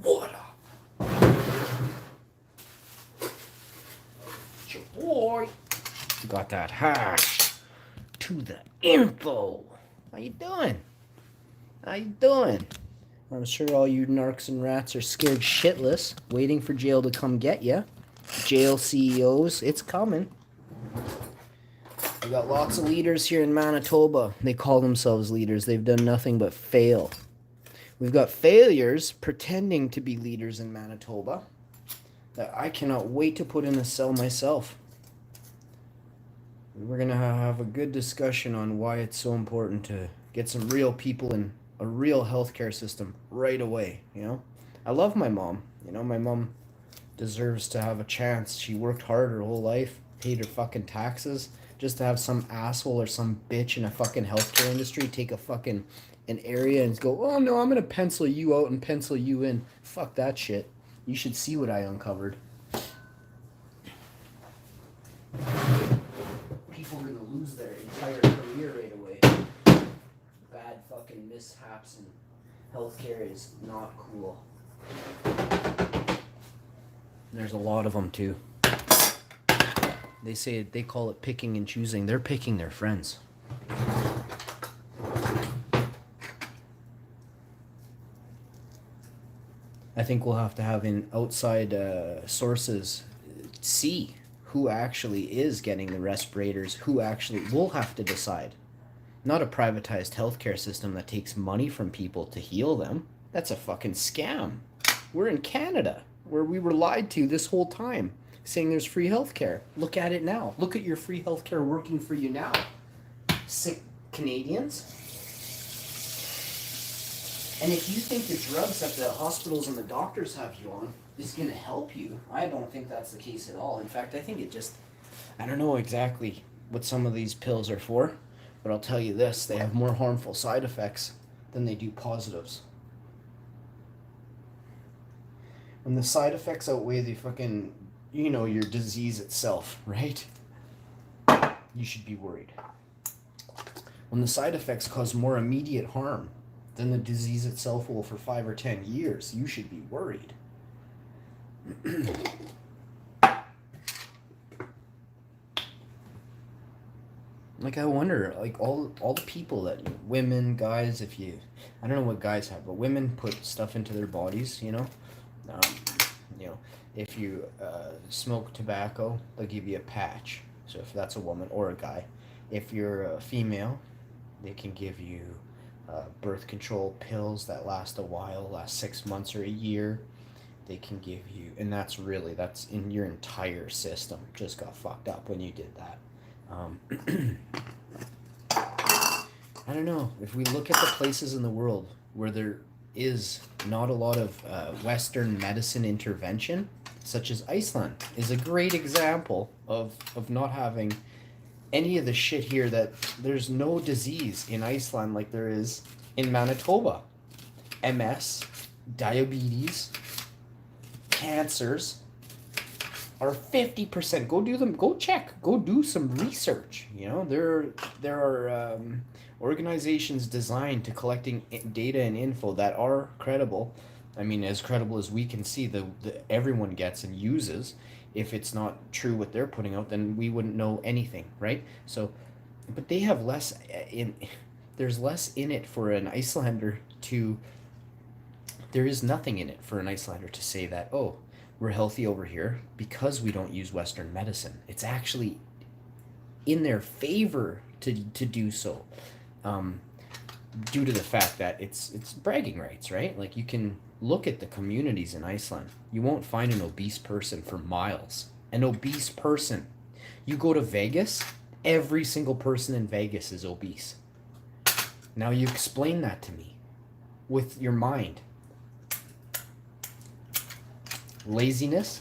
What up? It's your boy. Got that hash to the info. How you doing? How you doing? I'm sure all you narcs and rats are scared shitless, waiting for jail to come get ya. Jail CEOs, it's coming. We got lots of leaders here in Manitoba. They call themselves leaders. They've done nothing but fail. We've got failures pretending to be leaders in Manitoba that I cannot wait to put in a cell myself. We're going to have a good discussion on why it's so important to get some real people in a real healthcare system right away, you know? I love my mom. You know, my mom deserves to have a chance. She worked hard her whole life, paid her fucking taxes, just to have some asshole or some bitch in a fucking healthcare industry take a fucking an area and go, oh no, I'm gonna pencil you out and pencil you in. Fuck that shit. You should see what I uncovered. People are gonna lose their entire career right away. Bad fucking mishaps in healthcare is not cool. There's a lot of them too. They say they call it picking and choosing. They're picking their friends. I think we'll have to have in outside sources see who actually is getting the respirators, who actually will have to decide. Not a privatized healthcare system that takes money from people to heal them. That's a fucking scam. We're in Canada, where we were lied to this whole time, saying there's free healthcare. Look at it now. Look at your free healthcare working for you now. Sick Canadians. And if you think the drugs that the hospitals and the doctors have you on is going to help you, I don't think that's the case at all. In fact, I think it just, I don't know exactly what some of these pills are for, but I'll tell you this, they have more harmful side effects than they do positives. When the side effects outweigh the fucking, you know, your disease itself, right? You should be worried. When the side effects cause more immediate harm than the disease itself will for 5 or 10 years, you should be worried. Like, I wonder, like, all the people that, women, guys, if you, I don't know what guys have, but women put stuff into their bodies, you know? Um, you know, if you smoke tobacco, they'll give you a patch. So if that's a woman or a guy. If you're a female, they can give you birth control pills that last a while, last 6 months or a year. They can give you, and that's in your entire system. Just got fucked up when you did that. I don't know. If we look at the places in the world where there is not a lot of Western medicine intervention, such as Iceland, is a great example of not having any of the shit here. That there's no disease in Iceland like there is in Manitoba. MS, diabetes, cancers are 50%. Go check. Go do some research. You know, there are organizations designed to collecting data and info that are credible. I mean, as credible as we can see the everyone gets and uses. If it's not true what they're putting out, then we wouldn't know anything, right? So, but they have less in. There's less in it for an Icelander to. There is nothing in it for an Icelander to say that, oh, we're healthy over here because we don't use Western medicine. It's actually in their favor to do so, due to the fact that it's bragging rights, right? Like, you can look at the communities in Iceland. You won't find an obese person for miles. An obese person. You go to Vegas, every single person in Vegas is obese. Now you explain that to me with your mind. Laziness,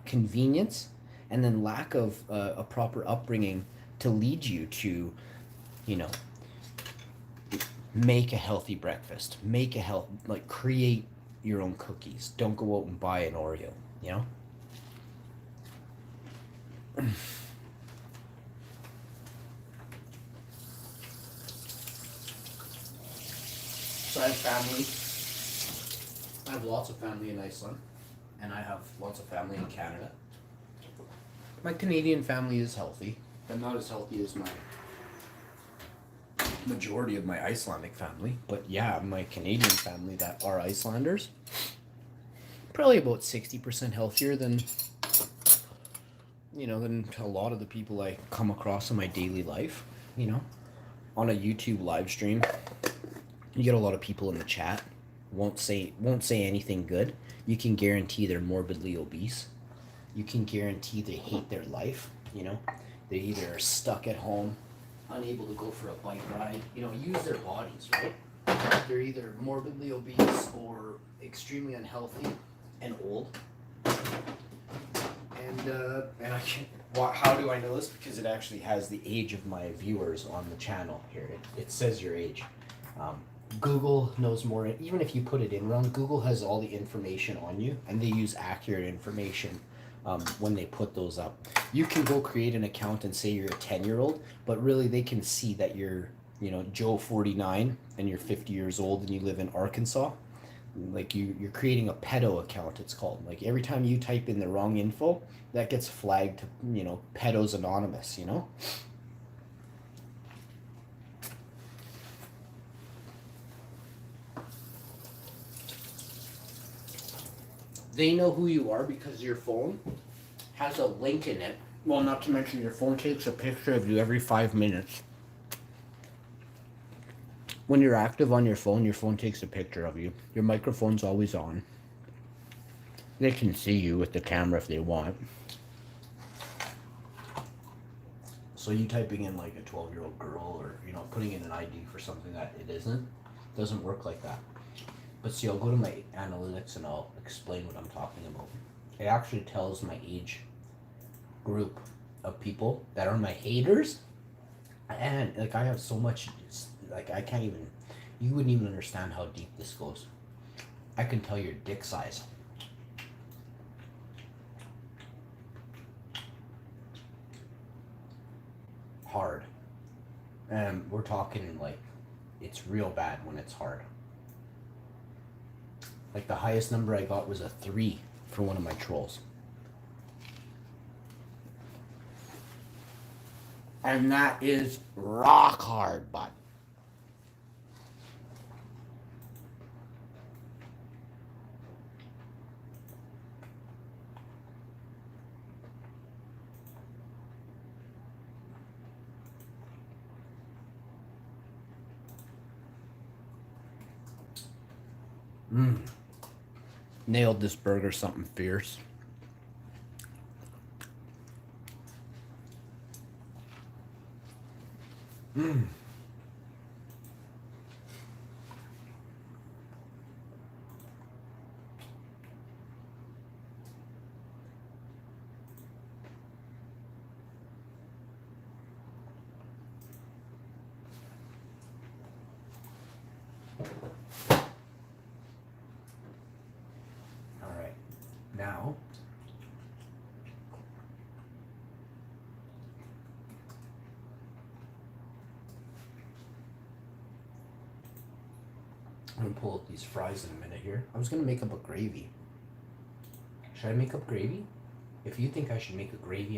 convenience, and then lack of a proper upbringing to lead you to, you know, make a healthy breakfast, create your own cookies. Don't go out and buy an Oreo, you know? So I have family I have lots of family in Iceland, and I have lots of family in Canada. My Canadian family is healthy, but not as healthy as my majority of my Icelandic family. But yeah, my Canadian family that are Icelanders, probably about 60% healthier than than a lot of the people I come across in my daily life. You know, on a YouTube live stream, you get a lot of people in the chat won't say anything good. You can guarantee they're morbidly obese. You can guarantee they hate their life. They either are stuck at home, unable to go for a bike ride. Use their bodies, right? They're either morbidly obese or extremely unhealthy and old. And I can. How do I know this? Because it actually has the age of my viewers on the channel here. It says your age. Google knows more. Even if you put it in wrong, Google has all the information on you, and they use accurate information when they put those up. You can go create an account and say you're a 10-year-old, but really they can see that you're, Joe 49 and you're 50 years old and you live in Arkansas. Like you're creating a pedo account, it's called. Like every time you type in the wrong info, that gets flagged to, pedos anonymous, They know who you are because your phone has a link in it. Well, not to mention your phone takes a picture of you every 5 minutes. When you're active on your phone takes a picture of you. Your microphone's always on. They can see you with the camera if they want. So you typing in like a 12-year-old girl or, putting in an ID for something that it isn't, doesn't work like that. But see, I'll go to my analytics and I'll explain what I'm talking about. It actually tells my age group of people that are my haters. And like I have so much, like I can't even, you wouldn't even understand how deep this goes. I can tell your dick size. Hard. And we're talking like, it's real bad when it's hard. Like the highest number I got was a 3 for one of my trolls. And that is rock hard, bud. Nailed this burger something fierce. All right, now I'm gonna pull up these fries in a minute here. I was gonna make up a gravy. Should I make up gravy? If you think I should make a gravy